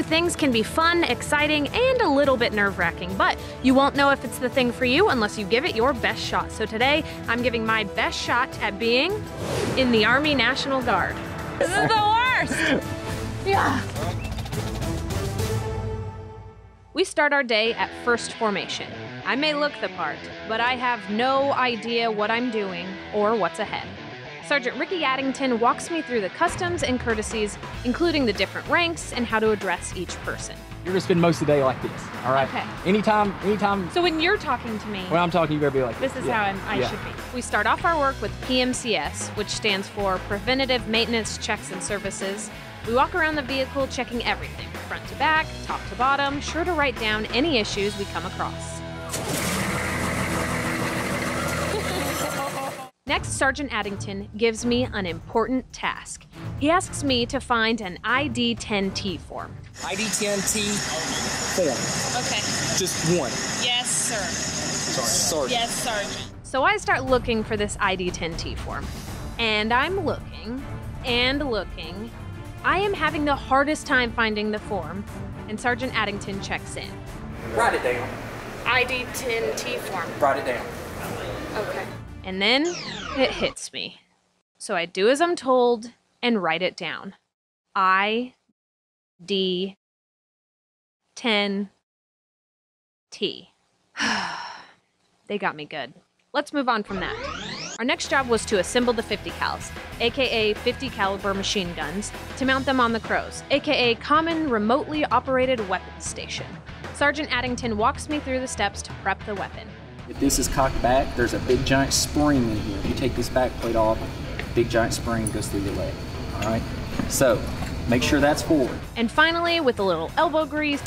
new things can be fun, exciting, and a little bit nerve-wracking, but you won't know if it's the thing for you unless you give it your best shot. So today, I'm giving my best shot at being in the Army National Guard. This is the worst! Yeah. We start our day at first formation. I may look the part, but I have no idea what I'm doing or what's ahead. Sergeant Ricky Addington walks me through the customs and courtesies, including the different ranks and how to address each person. You're gonna spend most of the day like this, all right? Okay. Anytime. So when you're talking to me, when I'm talking, you better be like this. This is how I should be. We start off our work with PMCS, which stands for Preventative Maintenance Checks and Services. We walk around the vehicle checking everything, front to back, top to bottom, sure to write down any issues we come across. Next, Sergeant Addington gives me an important task. He asks me to find an ID-10T form. ID-10T form. Okay. Just one. Yes, sir. Sorry. Yes, Sergeant. So I start looking for this ID-10T form. And I'm looking and looking. I am having the hardest time finding the form, and Sergeant Addington checks in. Write it down. ID-10T form. Write it down. Okay. And then it hits me. So I do as I'm told and write it down. ID-10T. They got me good. Let's move on from that. Our next job was to assemble the 50 cals, aka 50 caliber machine guns, to mount them on the Crows, aka Common Remotely Operated Weapons Station. Sergeant Addington walks me through the steps to prep the weapon. If this is cocked back, there's a big giant spring in here. You take this back plate off, big giant spring goes through your leg, all right? So, make sure that's forward. And finally, with a little elbow grease,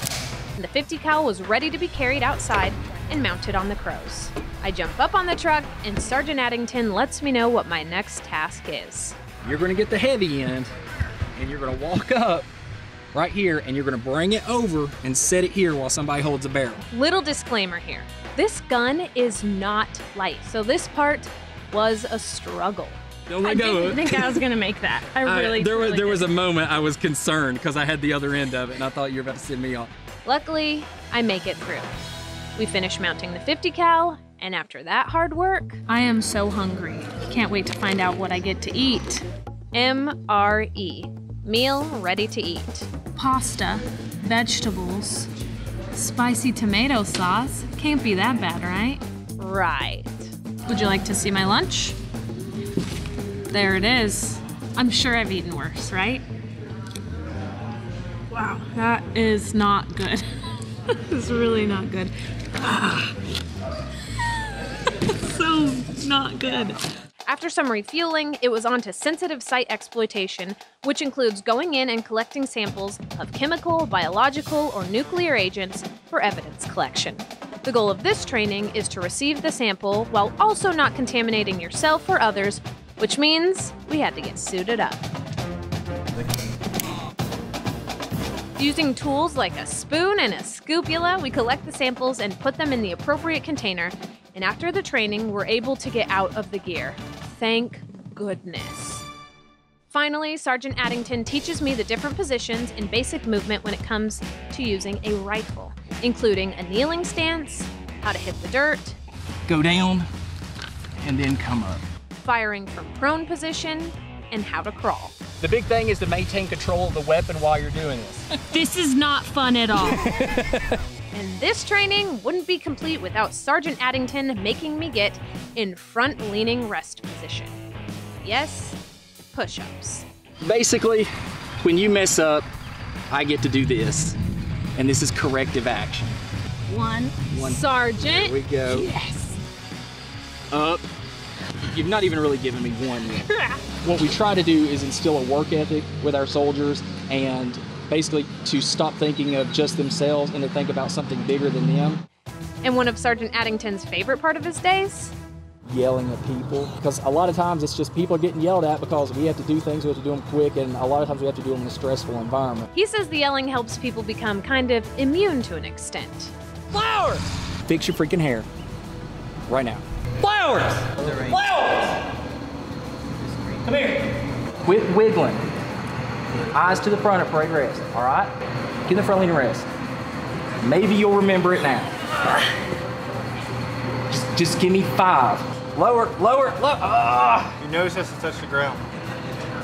the 50 cal was ready to be carried outside and mounted on the Crows. I jump up on the truck, and Sergeant Addington lets me know what my next task is. You're gonna get the heavy end, and you're gonna walk up right here, and you're gonna bring it over and set it here while somebody holds a barrel. Little disclaimer here. This gun is not light, so this part was a struggle. Don't let go. I didn't think I was gonna make that. I really There was a moment I was concerned because I had the other end of it, and I thought you were about to send me off. Luckily, I make it through. We finish mounting the 50 cal, and after that hard work, I am so hungry. Can't wait to find out what I get to eat. MRE, meal ready to eat. Pasta, vegetables, spicy tomato sauce. Can't be that bad, right? Right. Would you like to see my lunch? There it is. I'm sure I've eaten worse, right? Wow, that is not good. It's really not good. So not good. After some refueling, it was on to sensitive site exploitation, which includes going in and collecting samples of chemical, biological, or nuclear agents for evidence collection. The goal of this training is to receive the sample while also not contaminating yourself or others, which means we had to get suited up. Using tools like a spoon and a scoopula, we collect the samples and put them in the appropriate container, and after the training, we're able to get out of the gear. Thank goodness. Finally, Sergeant Addington teaches me the different positions and basic movement when it comes to using a rifle, including a kneeling stance, how to hit the dirt, Go down, and then come up. firing from prone position, and how to crawl. The big thing is to maintain control of the weapon while you're doing this. This is not fun at all. And this training wouldn't be complete without Sergeant Addington making me get in front-leaning rest position. Yes, push-ups. Basically, when you mess up, I get to do this, and this is corrective action. One. Sergeant. There we go. Yes. Up. You've not even really given me one yet. What we try to do is instill a work ethic with our soldiers, and basically to stop thinking of just themselves and to think about something bigger than them. And one of Sergeant Addington's favorite part of his days? Yelling at people, because a lot of times it's just people getting yelled at because we have to do things, we have to do them quick, and a lot of times we have to do them in a stressful environment. He says the yelling helps people become kind of immune to an extent. Flowers! Fix your freaking hair. Right now. Flowers! Flowers! Come here. Quit wiggling. Eyes to the front at parade rest, all right? Get in the front lean and rest. Maybe you'll remember it now. Just give me 5. Lower, lower, lower. Your nose has to touch the ground.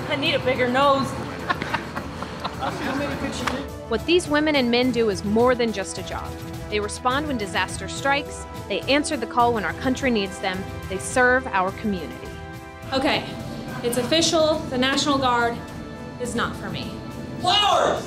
I need a bigger nose. What these women and men do is more than just a job. They respond when disaster strikes, they answer the call when our country needs them, they serve our community. Okay, it's official, the National Guard is not for me. Flowers!